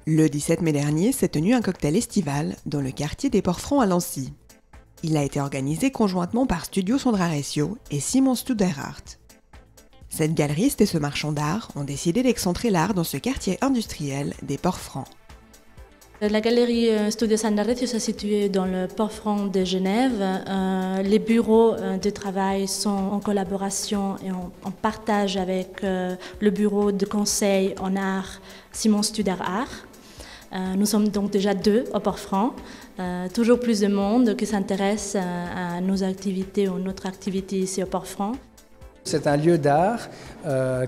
Le 17 mai dernier s'est tenu un cocktail estival dans le quartier des Ports-Francs à Lancy. Il a été organisé conjointement par Studio Sondra Recio et Simon Studerart. Cette galeriste et ce marchand d'art ont décidé d'excentrer l'art dans ce quartier industriel des Ports-Francs. La galerie Studio Sondra Recio se situe dans le Port-Franc de Genève. Les bureaux de travail sont en collaboration et en partage avec le bureau de conseil en art Simon Studerart. Nous sommes donc déjà 2 au Port-Franc. Toujours plus de monde qui s'intéresse à nos activités ou notre activité ici au Port-Franc. C'est un lieu d'art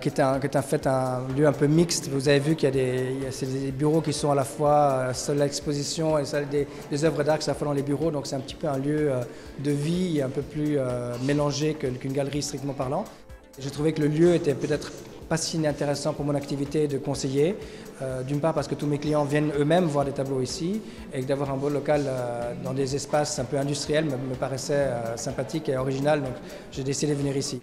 qui est en fait un lieu un peu mixte. Vous avez vu qu'il y a des bureaux qui sont à la fois salle d'exposition et salle des œuvres d'art qui sont à la fois dans les bureaux. Donc c'est un petit peu un lieu de vie un peu plus mélangé qu'une galerie strictement parlant. J'ai trouvé que le lieu était peut-être pas si intéressant pour mon activité de conseiller. D'une part parce que tous mes clients viennent eux-mêmes voir des tableaux ici et que d'avoir un beau local dans des espaces un peu industriels me paraissait sympathique et original. Donc j'ai décidé de venir ici.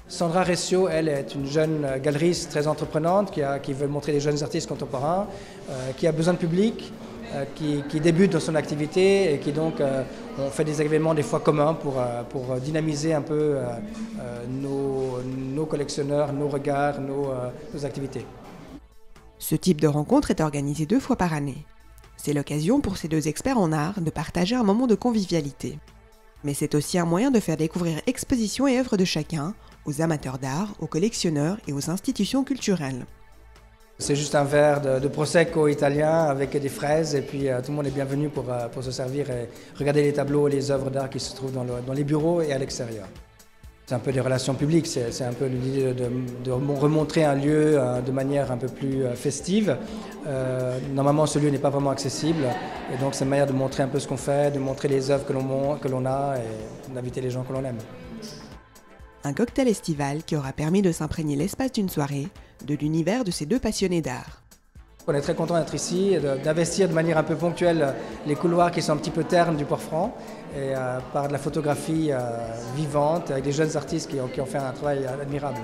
Sondra Recio, elle, est une jeune galeriste très entreprenante qui veut montrer des jeunes artistes contemporains, qui a besoin de public, qui débute dans son activité et qui donc on fait des événements des fois communs pour dynamiser un peu nos collectionneurs, nos regards, nos activités. Ce type de rencontre est organisé 2 fois par année. C'est l'occasion pour ces 2 experts en art de partager un moment de convivialité. Mais c'est aussi un moyen de faire découvrir expositions et œuvres de chacun aux amateurs d'art, aux collectionneurs et aux institutions culturelles. C'est juste un verre de Prosecco italien avec des fraises et puis tout le monde est bienvenu pour se servir et regarder les tableaux et les œuvres d'art qui se trouvent dans les bureaux et à l'extérieur. C'est un peu des relations publiques, c'est un peu l'idée de remontrer un lieu de manière un peu plus festive. Normalement, ce lieu n'est pas vraiment accessible et donc c'est une manière de montrer un peu ce qu'on fait, de montrer les œuvres que l'on a et d'inviter les gens que l'on aime. Un cocktail estival qui aura permis de s'imprégner l'espace d'une soirée de l'univers de ces 2 passionnés d'art. On est très content d'être ici et d'investir de manière un peu ponctuelle les couloirs qui sont un petit peu ternes du Port-Franc et par de la photographie vivante avec des jeunes artistes qui ont fait un travail admirable.